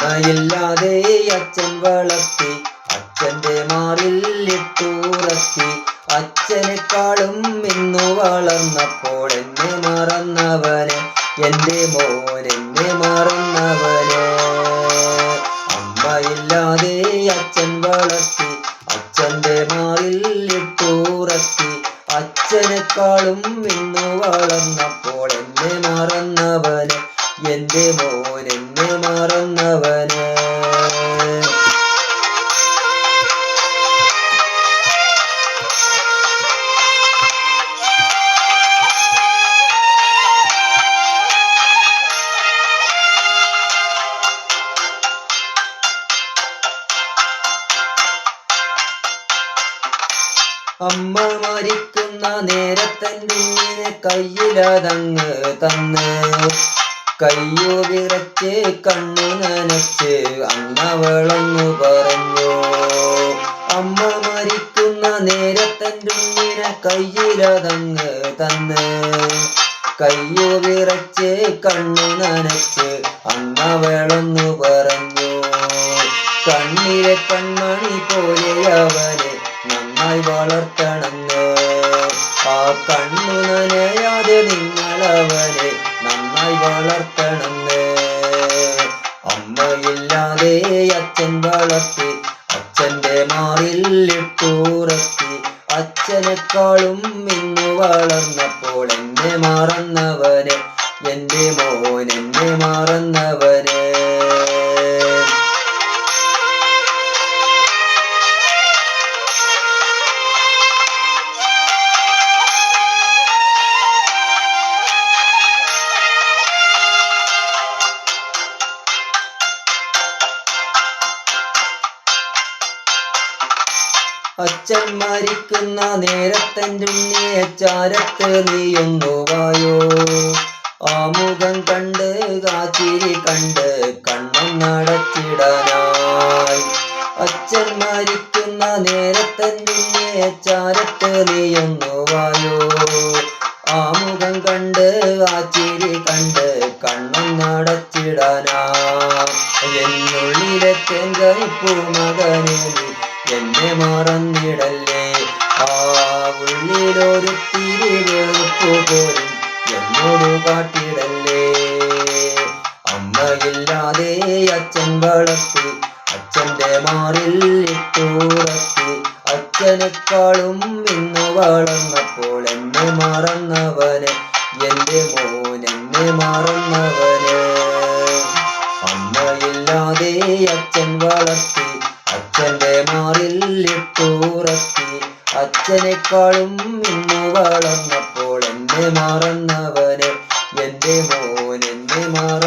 അമ്മയില്ലാതെ അച്ഛൻ വളർത്തി, അച്ഛന്റെ മാറിൽ ഇട്ടുറക്കി. അച്ഛനെക്കാളും ഇന്നു വളർന്നപ്പോൾ എന്നെ മറന്നവന്, എന്റെ മോൻ എന്നെ മറന്നവന്. അമ്മയില്ലാതെ അച്ഛൻ വളർത്തി, അച്ഛന്റെ മാറിൽ ഇട്ടുറക്കി. അച്ഛനെക്കാളും ഇന്നു വളർന്നപ്പോൾ എന്നെ മറന്നവന്, എന്റെ മോൻ എന്നെ മറന്നവന്. അമ്മ മരിക്കുന്ന നേരത്തെൻ്റെ കുഞ്ഞിനെ കയ്യിലതങ്ങ് തന്ന്, കയ്യോ വിറച്ച് കണ്ണു നനച്ച് അന്നവളൊന്നു പറഞ്ഞു. അമ്മ മരിക്കുന്ന നേരത്തെൻ്റെ കുഞ്ഞിനെ കയ്യിലതങ്ങ് തന്ന്, കയ്യോ വിറച്ച് കണ്ണു നനച്ച് അന്നവളൊന്നു പറഞ്ഞു. കണ്ണിലെ കൺമണി പോലെ അവനെ നന്നായി വളർത്തണമെന്ന്, ആ കണ്ണു നനയാതെ നിങ്ങളവനെ നന്നായി വളർത്തണമെന്ന്. അമ്മയില്ലാതെ അച്ഛൻ വളർത്തി, അച്ഛന്റെ മാറിൽ ഇട്ടുറക്കി. അച്ഛനെക്കാളും ഇന്നു വളർന്നപ്പോൾ എന്നെ മറന്നവന്, എന്റെ മോൻ എന്നെ മറന്നവന്. അച്ഛൻ മരിക്കുന്ന നേരത്തെൻ്റെ ഉണ്ണിയെ ചാരത്ത് നീയൊന്നു വായോ. ആ മുഖം കണ്ട് കാച്ചിരി കണ്ട് കണ്ണൊന്നടച്ചിടാനായി. അച്ഛൻ മരിക്കുന്ന നേരത്തെൻ്റെ ഉണ്ണിയെ ചാരത്ത് നീയൊന്നു വായോ. ആ മുഖം കണ്ട് കാച്ചിരി കണ്ട് കണ്ണൊന്നടച്ചിടാനായി. എന്നുള്ളിലെ തേൻകനിപ്പൂ മകനെ നീ എന്നെ മറന്നിടല്ലേ. ആ ഉള്ളിലൊരു തിരി വെറുപ്പു പോലും എന്നോട് കാട്ടിടല്ലേ. അമ്മയില്ലാതെ അച്ഛൻ വളർത്തി, അച്ഛന്റെ മാറിൽ ഇട്ടുറക്കി. അച്ഛനെക്കാളും ഇന്നു വളർന്നപ്പോൾ എന്നെ മറന്നവന്, എന്റെ മോൻ എന്നെ മറന്നവന്. അമ്മയില്ലാതെ അച്ഛൻ വളർത്തി, അച്ഛന്റെ മാറിൽ ഇട്ടുറക്കി. അച്ഛനെക്കാളും ഇന്നു വളർന്നപ്പോൾ എന്നെ മറന്നവന്, എന്റെ മോൻ എന്നെ മറന്നവന്.